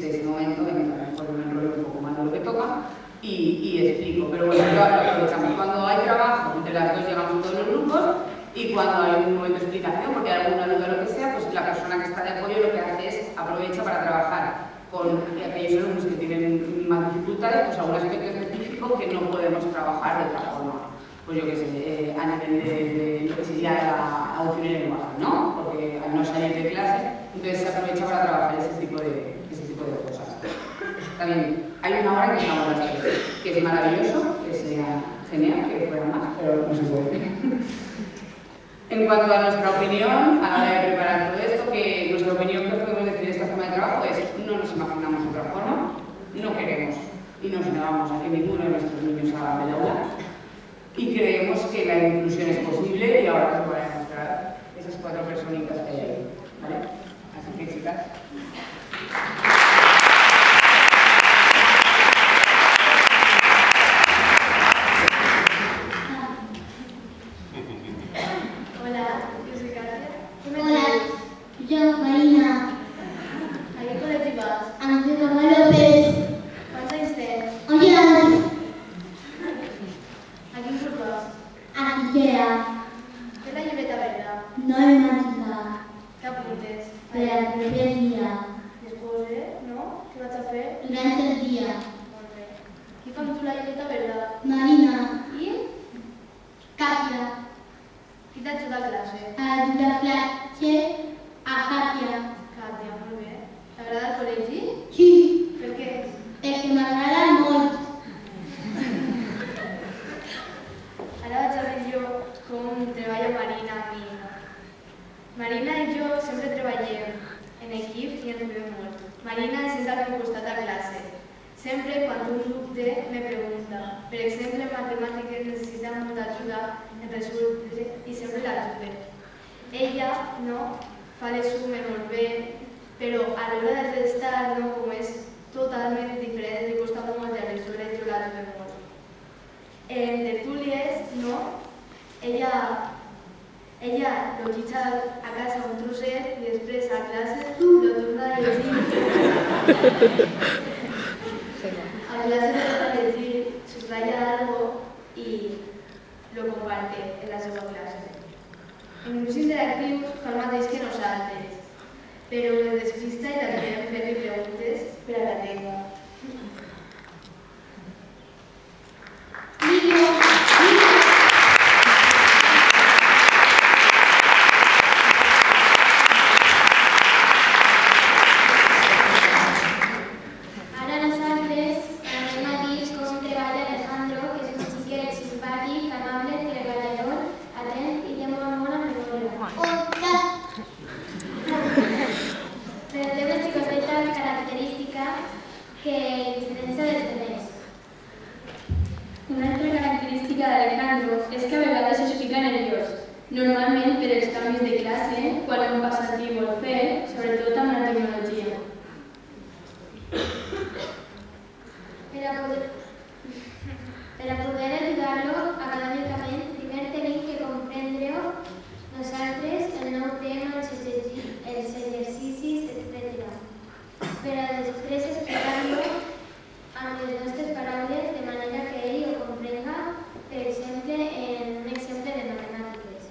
ese momento en que a lo mejor me enrollo un poco más de lo que toca y explico. Pero bueno, lo aprovechamos. Cuando hay trabajo, entre las dos llegamos todos los grupos y cuando hay un momento de explicación, porque hay alguna duda o lo que sea, pues la persona que está de apoyo lo que hace es aprovecha para trabajar con aquellos alumnos que tienen más dificultades, pues algún aspecto específico que no podemos trabajar de otra forma. Pues yo qué sé, a nivel de lo que sería la audición y lenguaje, ¿no? Porque al no salir de clase, entonces se aprovecha para trabajar ese tipo de cosas. También hay una hora que se llama las 3, que es maravilloso, que sería genial que fuera más, pero no se puede. En cuanto a nuestra opinión, a la hora de preparar todo esto, que nuestra opinión que podemos decir de esta forma de trabajo es no nos imaginamos otra forma, no queremos y nos negamos a que ninguno de nuestros niños haga del aula y creemos que la inclusión es posible y ahora os voy a mostrar esas 4 personitas que hay ahí, ¿vale? Así que chicas. Yo, Marina. ¿A qué colegio vas? Antonio López. ¿Cuántos años tienes? 11 años. ¿A quin curs vas? A Quillera. Què és la llibreta verda? No es mágica. Què apuntes? Pero el primer día. Després, no? Què vaig a fer? Durante el día. Molt bé. Qui fa amb tu la llibreta verda? Marina. I? Katia. Qui t'ajuda a classe? A la clase. A Katia. Càtia, molt bé. T'agrada el col·legi? Sí. Per què? Perquè m'agrada molt. Ara vaig a dir jo com treballa Marina amb mi. Marina i jo sempre treballem en equip i ens veiem molt. Marina es senta al meu costat a classe. Sempre quan un dubte me pregunta. Per exemple, en matemàtiques necessita molta ajuda en resoldre i sempre l'ajude. Ella, no, fa les sumes molt bé, però a l'hora de restar, no, com és totalment diferent, li costa molt i aleshores jo l'ajudo molt. En tertúlies, no, ella lo llitja a casa un trosset i després a classe lo torna a llegir. A clase lo torna a llegir, subratlla algo i lo comparte en la seva classe. En grups interactius fa el mateix que nosaltres, però el despista i l'ajudem fer-li preguntes per a la llengua. Ara nosaltres anem a dir com treballa Alejandro, que és un xiquet simpàtic, amable, treballador, atent i té molt bona memòria. Hola! Però té una xicoteta característica que diferencia dels demés. Una altra característica d'Alejandro és que a vegades es fica nerviós, normalment per els canvis de classe, quan un passatiu vol fer, sobretot amb la tecnologia. Per a poder ajudar-lo acadèmicament, primer tenim que comprendre-ho nosaltres, el nou tema, els exercicis, etc. Per a després explicar-lo amb les nostres paraules de manera que ell ho comprenga, per exemple, en un exemple de matemàtiques.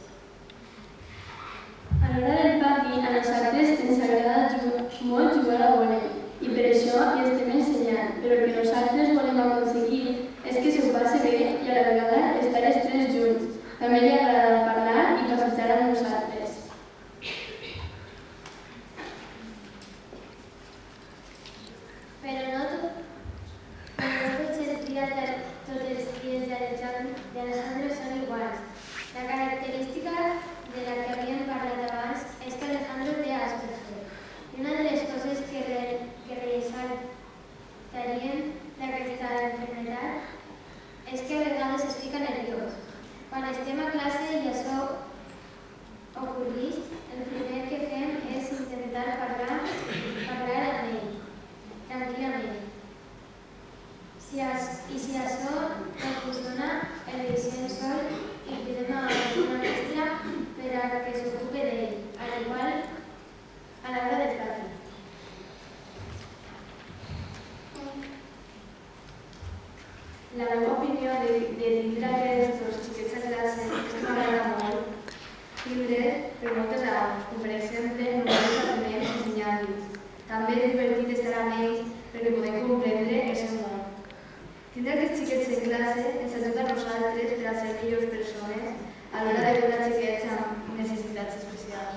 i xiquets en classe ens ajuda a nosaltres per a ser millors persones a l'hora de veure xiquets amb necessitats especials.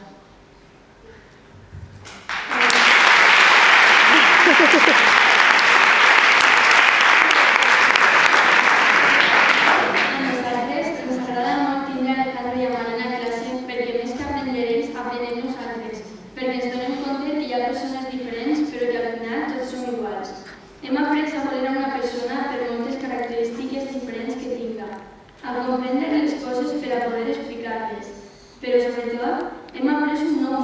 A nosaltres ens agrada molt tindre Alejandro i Marina a classe perquè més que aprendre ells, aprenem nosaltres, perquè ens donem compte que hi ha persones diferents però que al final tots som iguals. Hem après a voler a una persona per moltes característiques diferents que tinga, a comprendre les coses per a poder explicar-les, però sobretot hem après un nou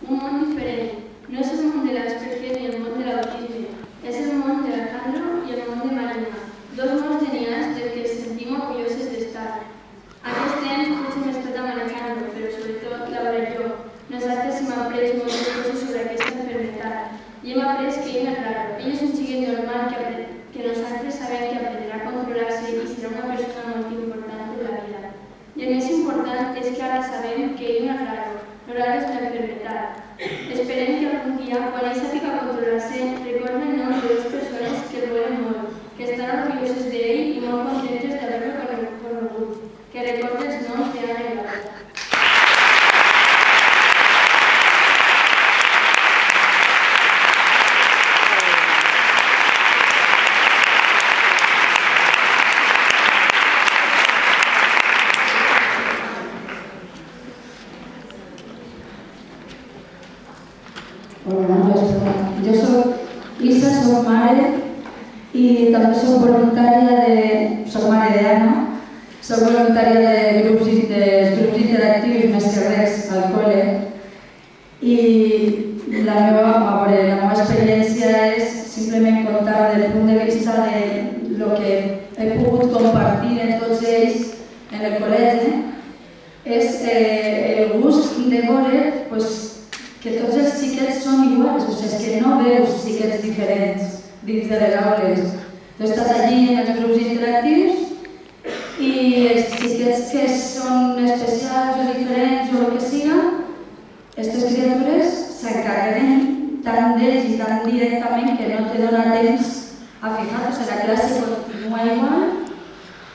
món diferent. No és el món de l'Asperger ni el món de l'autisme, és el món d'Alejandro i el món de Marina, dos mons genials del que ens sentim orgulloses d'estar. Aquest temps tots hem estat amb Alejandro, però sobretot Laura i jo. Nosaltres hem après moltes coses sobre aquesta enfermedad i hem après que ell és raro. Ell és un xiquet normal que nosaltres sabem que aprendrà a controlar-se i serà una persona molt important en la vida. I el més important és que ara sabem que ell no és raro, no raro és la enfermedad. Esperem que algun dia, quan ell sàpiga controlar-se, recordi el nom de dues persones que el volen molt, que estan orgulloses d'ell i molt contentes d'haver-lo conegut, que recordi els noms d'Anna i Laura. Hola, jo soc Isa, soc mare i també soc soc mare d'Anna, soc voluntària de grups interactius més que res al col·le i la meva experiència és simplement contar del punt de vista de lo que he pogut compartir amb tots ells en el col·legi. És el gust de veure que tots els xiquets són iguals, és que no veus xiquets diferents dins de les aules. Tu estàs allí en els grups interactius i els xiquets que són especials o diferents o el que siga, aquestes criatures s'encarreguen tant d'ells i tan directament que no te dona temps a fijar-se. La classe continua igual,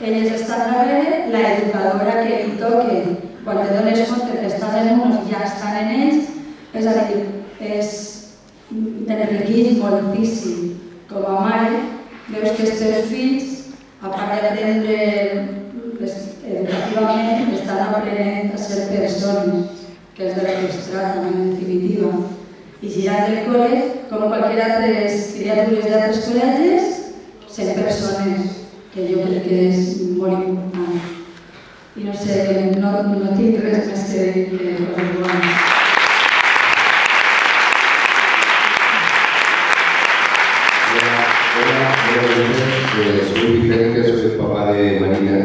elles estan darrere, l'educadora que li toque, quan te dones compte que estàs en uns ja estan en ells. És a dir, t'enriqueix moltíssim. Com a mare, veus que els teus fills, a part d'aprendre educativament, estan aprenent a ser persones, que és de la que es tracta, en definitiva. I girant del col·le, com qualsevol altres criatures d'altres col·legis, ser persones, que jo crec que és molt important. I no sé, no tinc res més que dir que coses bones. Soy Vicente, soy el papá de Marina,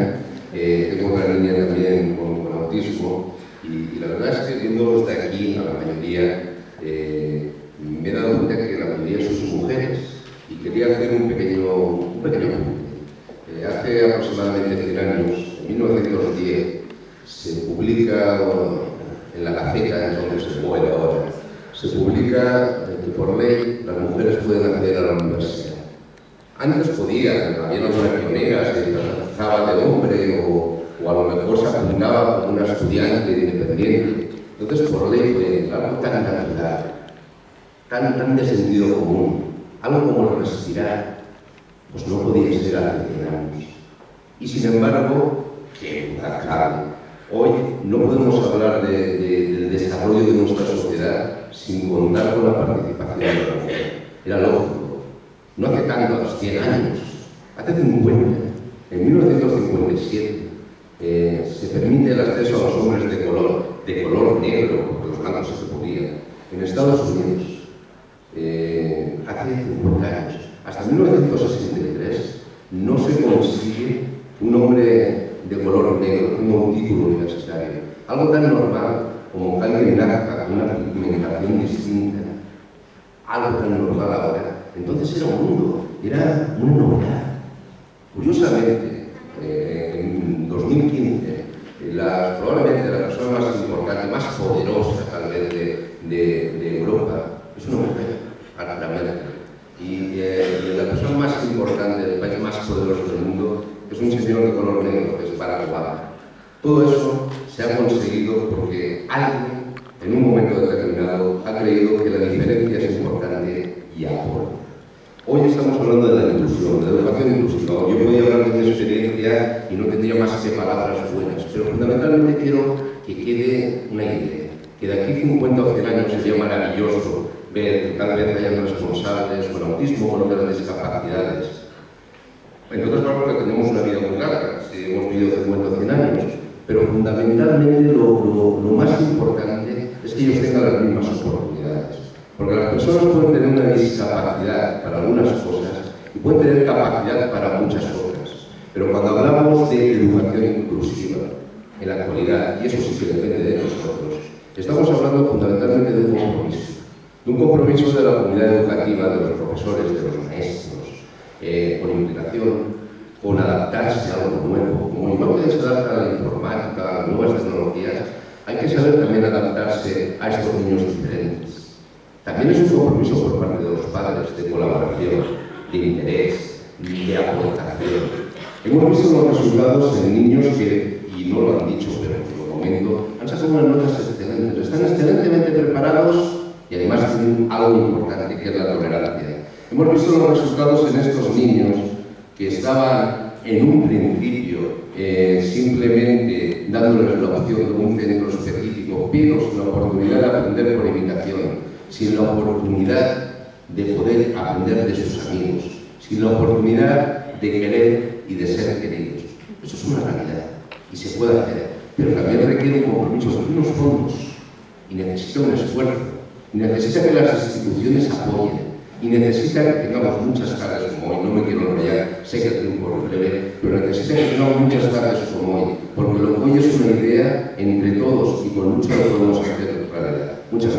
tengo una niña también con autismo y la verdad es que viéndolos de aquí, a la mayoría, me he dado cuenta que la mayoría son sus mujeres y quería hacer un pequeño apunte. Hace aproximadamente 100 años, en 1910, se publica en la Gaceta, es donde se mueve ahora, se publica que por ley las mujeres pueden acceder a la universidad. Antes podían, había algunas pioneras que se disfrazaba de hombre o a lo mejor se apuntaba como una estudiante independiente. Entonces, por ley, fue algo tan natural, tan de sentido común, algo como el respirar, pues no podía ser hace 100 años. Y sin embargo, qué duda cabe, hoy no podemos hablar del desarrollo de nuestra sociedad sin contar con la participación de la mujer. Era lógico. No hace tanto, a los 100 años, hace 50, en 1957, se permite el acceso a los hombres de color negro, porque los blancos se podían, en Estados Unidos, hace 50 años. Hasta 1963 no se consigue un hombre de color negro, un título universitario. Algo tan normal como que alguien nazca con una pigmentación distinta. Algo tan normal ahora. Entonces era un mundo, era una novedad. Curiosamente, en 2015, probablemente la persona más importante, más poderosa tal vez de Europa, es una mujer, Angela Merkel. Y la persona más importante, del país más poderoso del mundo, se ha conseguido porque alguien, en un momento determinado, ha creído que la diferencia es importante y apoya. Hoy estamos hablando de la inclusión, de la educación inclusiva. Yo voy a hablar de mi experiencia y no tendría más que palabras buenas, pero fundamentalmente quiero que quede una idea, que de aquí 50 o 100 años sería maravilloso ver que cada vez hayan responsables con autismo o con otras discapacidades. Entre otras cosas porque tenemos una vida muy larga, si hemos vivido 50 o 100 años, pero fundamentalmente lo más importante es que ellos tengan las mismas oportunidades. Porque las personas pueden tener una discapacidad para algunas cosas y pueden tener capacidad para muchas otras. Pero cuando hablamos de educación inclusiva en la actualidad, y eso sí que depende de nosotros, estamos hablando fundamentalmente de un compromiso de la comunidad educativa, de los profesores, de los maestros, con implicación, con adaptarse a algo nuevo. Como igual que se adapta a la informática, a nuevas tecnologías, hay que saber también adaptarse a estos niños diferentes. También es un compromiso por parte de los padres de colaboración, de interés, de aportación. Hemos visto los resultados en niños que, y no lo han dicho, pero en su momento, han sacado unas notas excelentes, están excelentemente preparados y además tienen algo importante que es la tolerancia. Hemos visto los resultados en estos niños que estaban en un principio simplemente dándoles la opción de un centro específico, pero sin la oportunidad de aprender por imitación, sin la oportunidad de poder aprender de sus amigos, sin la oportunidad de querer y de ser queridos. Eso es una realidad y se puede hacer, pero también requiere un compromiso de unos fondos y necesita un esfuerzo, y necesita que las instituciones apoyen, y necesita que tengamos muchas tardes como hoy. No me quiero enrollar, sé que el tiempo es breve, pero necesita que tengamos muchas tardes como hoy, porque lo que hoy es una idea entre todos y con mucho lo podemos hacer realidad. Muchas gracias.